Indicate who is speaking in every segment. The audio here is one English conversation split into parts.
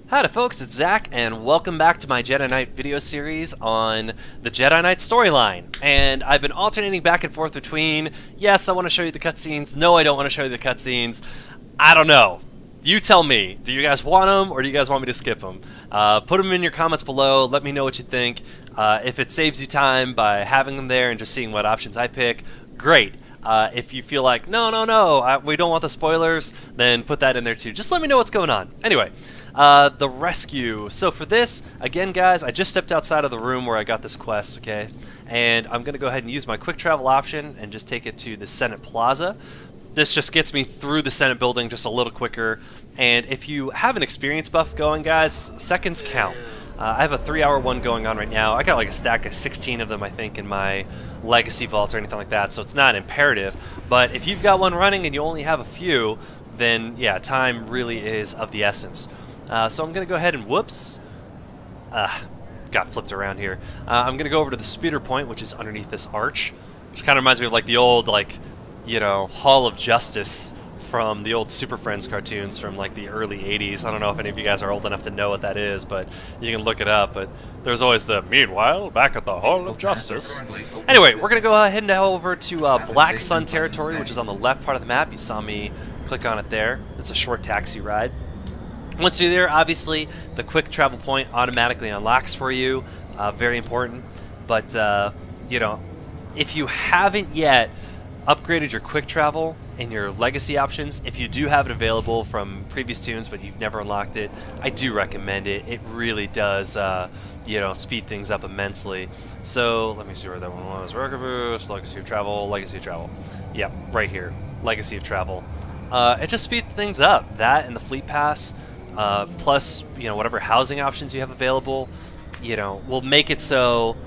Speaker 1: Hi folks, it's Zach, and welcome back to my Jedi Knight video series on the Jedi Knight storyline. And I've been alternating back and forth between, yes, I want to show you the cutscenes, no, I don't want to show you the cutscenes. I don't know. You tell me. Do you guys want them, or do you guys want me to skip them? Put them in your comments below, let me know what you think. If it saves you time by having them there and just seeing what options I pick, great. If you feel like, no, we don't want the spoilers, then put that in there too. Just let me know what's going on. Anyway, the rescue. So for this, again guys, I just stepped outside of the room where I got this quest, okay? And I'm going to go ahead and use my quick travel option and just take it to the Senate Plaza. This just gets me through the Senate building just a little quicker. And if you have an experience buff going, guys, seconds count. I have a 3-hour one going on right now. I got like a stack of 16 of them, I think, in my legacy vault or anything like that, so it's not imperative. But if you've got one running and you only have a few, then yeah, time really is of the essence. So I'm going to go ahead and, whoops, got flipped around here. I'm going to go over to the speeder point, which is underneath this arch, which kind of reminds me of like the old, like, you know, Hall of Justice from the old Super Friends cartoons from like the early 80s. I don't know if any of you guys are old enough to know what that is, but you can look it up. But there's always the, meanwhile, back at the Hall of Justice. Anyway, we're going to go ahead and head over to Black Sun territory, which is on the left part of the map. You saw me click on it there. It's a short taxi ride. Once you're there, obviously, the quick travel point automatically unlocks for you. Very important. But, you know, if you haven't yet upgraded your quick travel and your legacy options, if you do have it available from previous tunes but you've never unlocked it, I do recommend it. It really does, you know, speed things up immensely. So let me see where that one was. Record boost, legacy of travel, legacy of travel. Yep, right here, legacy of travel. It just speeds things up. That and the fleet pass, plus, you know, whatever housing options you have available, you know, will make it so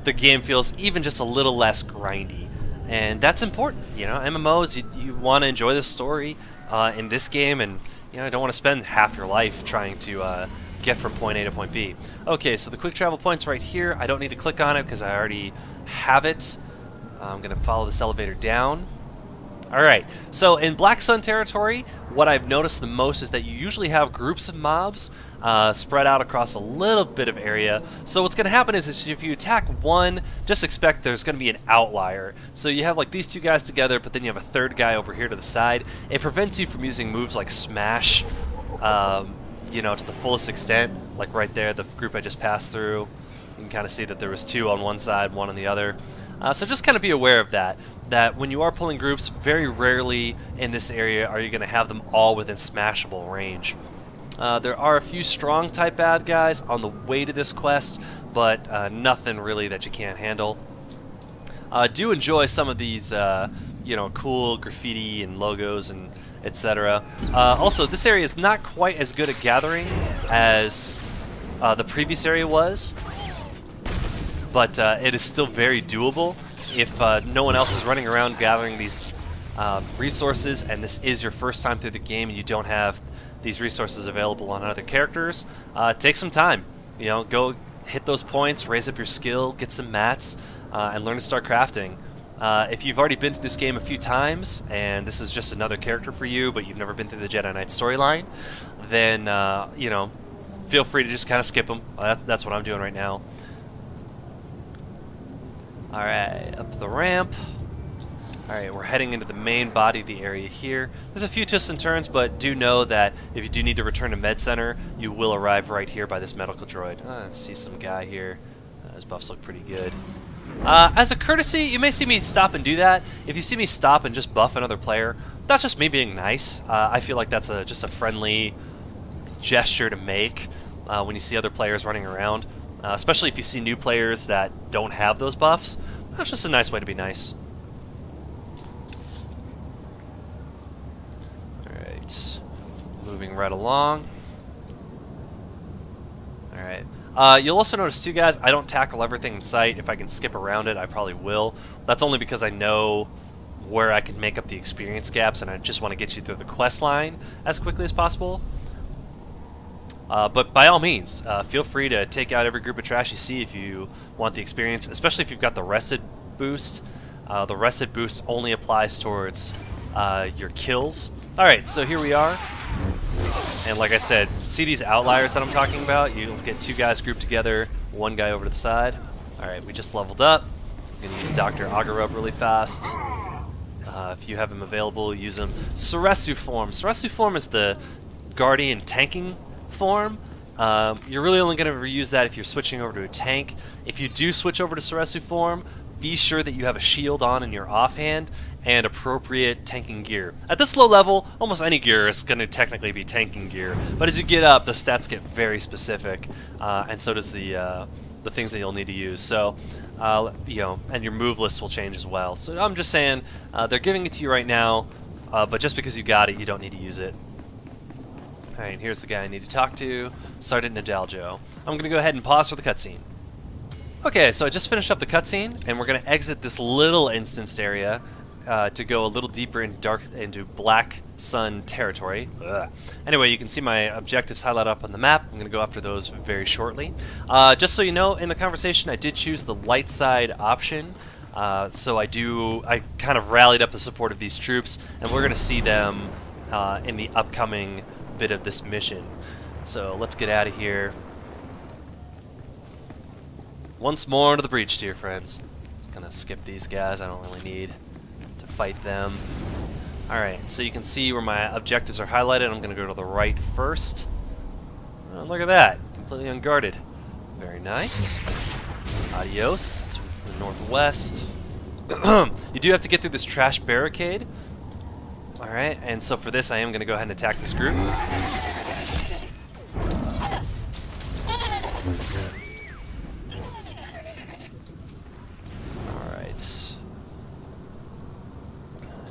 Speaker 1: the game feels even just a little less grindy. And that's important, you know. MMOs, you want to enjoy the story in this game, and you know, don't want to spend half your life trying to get from point A to point B. Okay, so the quick travel point's right here. I don't need to click on it because I already have it. I'm going to follow this elevator down. Alright, so in Black Sun territory, what I've noticed the most is that you usually have groups of mobs spread out across a little bit of area. So what's going to happen is if you attack one, just expect there's going to be an outlier. So you have like these two guys together, but then you have a third guy over here to the side. It prevents you from using moves like Smash, you know, to the fullest extent. Like right there, the group I just passed through. You can kind of see that there was two on one side, one on the other. So just kind of be aware of that. That when you are pulling groups, very rarely in this area are you going to have them all within smashable range. There are a few strong type bad guys on the way to this quest, but nothing really that you can't handle. Do enjoy some of these, you know, cool graffiti and logos and etc. Also, this area is not quite as good at gathering as the previous area was, but it is still very doable. If no one else is running around gathering these resources, and this is your first time through the game and you don't have these resources available on other characters, take some time. You know, go hit those points, raise up your skill, get some mats, and learn to start crafting. If you've already been through this game a few times, and this is just another character for you, but you've never been through the Jedi Knight storyline, then, you know, feel free to just kind of skip them. That's what I'm doing right now. Alright, up the ramp. Alright, we're heading into the main body of the area here. There's a few twists and turns, but do know that if you do need to return to Med Center, you will arrive right here by this medical droid. Let's see some guy here. His buffs look pretty good. As a courtesy, you may see me stop and do that. If you see me stop and just buff another player, that's just me being nice. I feel like that's just a friendly gesture to make when you see other players running around. Especially if you see new players that don't have those buffs. That's just a nice way to be nice. Alright, moving right along. Alright, you'll also notice too, guys, I don't tackle everything in sight. If I can skip around it, I probably will. That's only because I know where I can make up the experience gaps, and I just want to get you through the quest line as quickly as possible. But by all means, feel free to take out every group of trash you see if you want the experience, especially if you've got the rested boost. The rested boost only applies towards your kills. Alright, so here we are. And like I said, see these outliers that I'm talking about? You'll get 2 guys grouped together, 1 guy over to the side. Alright, we just leveled up. I'm going to use Dr. Agarub really fast. If you have him available, use him. Suresu form. Suresu form is the Guardian tanking form. You're really only going to reuse that if you're switching over to a tank. If you do switch over to Suresu form, be sure that you have a shield on in your offhand and appropriate tanking gear. At this low level, almost any gear is going to technically be tanking gear, but as you get up, the stats get very specific, and so does the things that you'll need to use. So, you know, and your move list will change as well. So I'm just saying, they're giving it to you right now, but just because you got it, you don't need to use it. Alright, here's the guy I need to talk to, Sergeant Nadaljo. I'm going to go ahead and pause for the cutscene. Okay, so I just finished up the cutscene, and we're going to exit this little instanced area to go a little deeper into Black Sun territory. Ugh. Anyway, you can see my objectives highlighted up on the map. I'm going to go after those very shortly. Just so you know, in the conversation, I did choose the light side option. So I kind of rallied up the support of these troops, and we're going to see them in the upcoming bit of this mission. So let's get out of here. Once more into the breach, dear friends. Just gonna skip these guys. I don't really need to fight them. Alright, so you can see where my objectives are highlighted. I'm gonna go to the right first. Oh, look at that. Completely unguarded. Very nice. Adios. That's the northwest. You do have to get through this trash barricade. Alright, and so for this I am gonna go ahead and attack this group.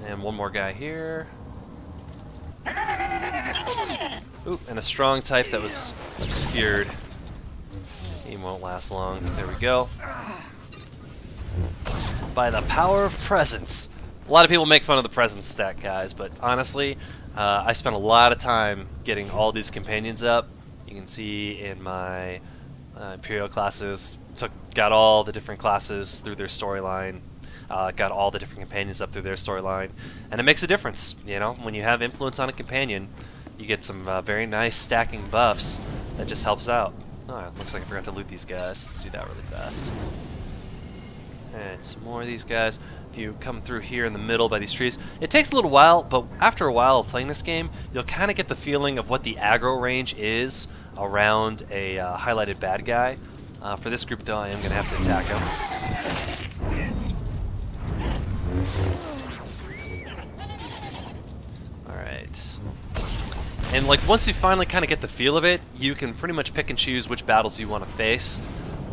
Speaker 1: And one more guy here. Ooh, and a strong type that was obscured. He won't last long. There we go. By the power of presence. A lot of people make fun of the presence stat, guys, but honestly, I spent a lot of time getting all these companions up. You can see in my Imperial classes, got all the different classes through their storyline. Got all the different companions up through their storyline, and it makes a difference. You know, when you have influence on a companion, you get some very nice stacking buffs that just helps out. Oh, looks like I forgot to loot these guys. Let's do that really fast. And some more of these guys. If you come through here in the middle by these trees, it takes a little while, but after a while of playing this game, you'll kind of get the feeling of what the aggro range is around a highlighted bad guy. For this group, though, I am going to have to attack him. Alright. And like once you finally kind of get the feel of it, you can pretty much pick and choose which battles you want to face,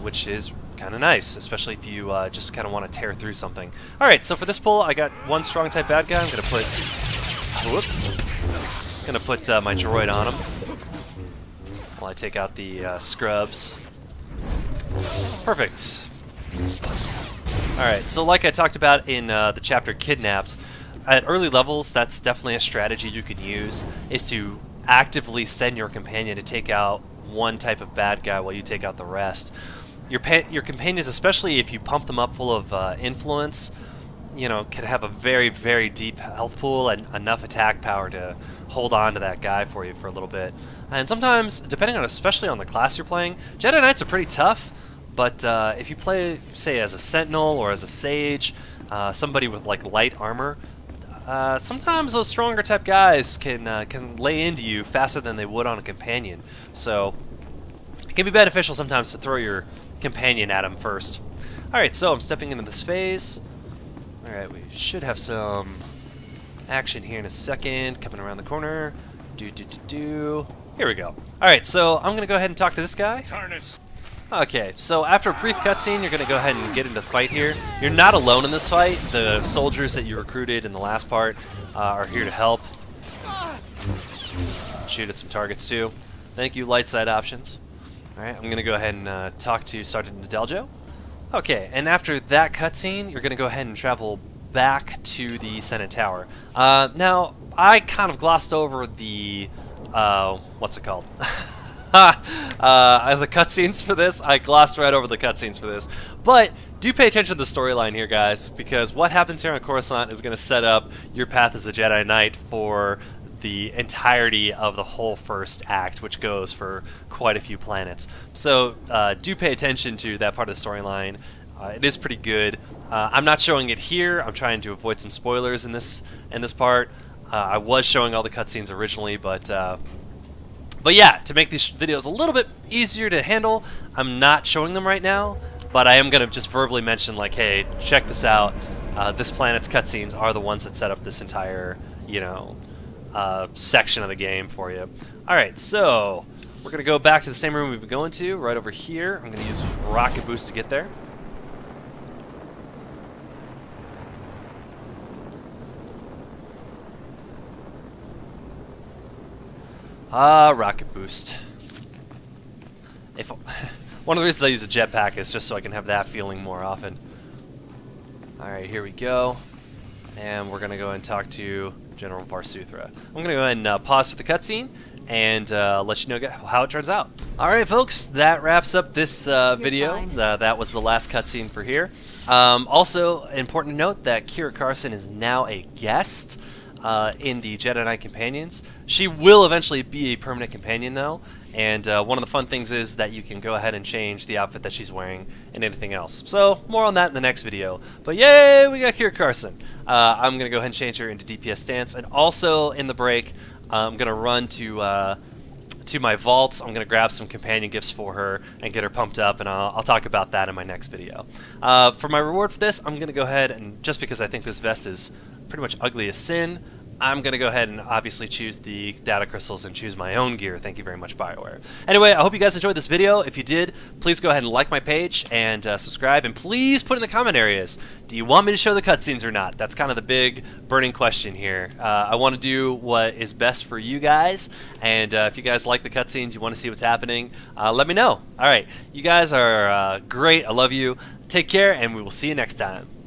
Speaker 1: which is kind of nice, especially if you just kind of want to tear through something. Alright, so for this pull, I got one strong type bad guy. I'm going to put... Whoop. Going to put my droid on him while I take out the scrubs. Perfect. Alright, so like I talked about in the chapter Kidnapped, at early levels, that's definitely a strategy you can use, is to actively send your companion to take out one type of bad guy while you take out the rest. Your companions, especially if you pump them up full of influence, you know, can have a very, very deep health pool and enough attack power to hold on to that guy for you for a little bit. And sometimes, depending on, especially on the class you're playing, Jedi Knights are pretty tough, but if you play, say, as a Sentinel or as a Sage, somebody with like light armor, sometimes those stronger type guys can lay into you faster than they would on a companion. So it can be beneficial sometimes to throw your companion at them first. Alright, so I'm stepping into this phase. Alright, we should have some action here in a second. Coming around the corner. Here we go. Alright, so I'm going to go ahead and talk to this guy. Okay, so after a brief cutscene, you're going to go ahead and get into the fight here. You're not alone in this fight. The soldiers that you recruited in the last part are here to help. Shoot at some targets too. Thank you, light side options. Alright, I'm going to go ahead and talk to Sergeant Nadaljo. Okay, and after that cutscene, you're going to go ahead and travel back to the Senate Tower. Now, I kind of glossed over the... what's it called? The cutscenes for this, I glossed right over the cutscenes for this. But do pay attention to the storyline here, guys, because what happens here on Coruscant is going to set up your path as a Jedi Knight for the entirety of the whole first act, which goes for quite a few planets. So do pay attention to that part of the storyline. It is pretty good. I'm not showing it here. I'm trying to avoid some spoilers in this part. I was showing all the cutscenes originally, but yeah, to make these videos a little bit easier to handle, I'm not showing them right now. But I am gonna just verbally mention, like, hey, check this out. This planet's cutscenes are the ones that set up this entire, section of the game for you. All right, so we're gonna go back to the same room we've been going to, right over here. I'm gonna use rocket boost to get there. Rocket boost. One of the reasons I use a jetpack is just so I can have that feeling more often. Alright, here we go. And we're going to go and talk to General Varsuthra. I'm going to go ahead and pause for the cutscene and let you know how it turns out. Alright folks, that wraps up this video. That was the last cutscene for here. Also, important to note that Kira Carson is now a guest in the Jedi Knight Companions. She will eventually be a permanent companion though, and one of the fun things is that you can go ahead and change the outfit that she's wearing and anything else. So more on that in the next video. But yay, we got Kira Carson. I'm going to go ahead and change her into DPS stance, and also in the break I'm going to run to my vaults. I'm going to grab some companion gifts for her and get her pumped up, and I'll talk about that in my next video. For my reward for this, I'm going to go ahead and, just because I think this vest is pretty much ugly as sin, I'm going to go ahead and obviously choose the data crystals and choose my own gear. Thank you very much, BioWare. Anyway, I hope you guys enjoyed this video. If you did, please go ahead and like my page and subscribe, and please put in the comment areas, do you want me to show the cutscenes or not? That's kind of the big burning question here. I want to do what is best for you guys, and if you guys like the cutscenes, you want to see what's happening, let me know. Alright, you guys are great. I love you. Take care, and we will see you next time.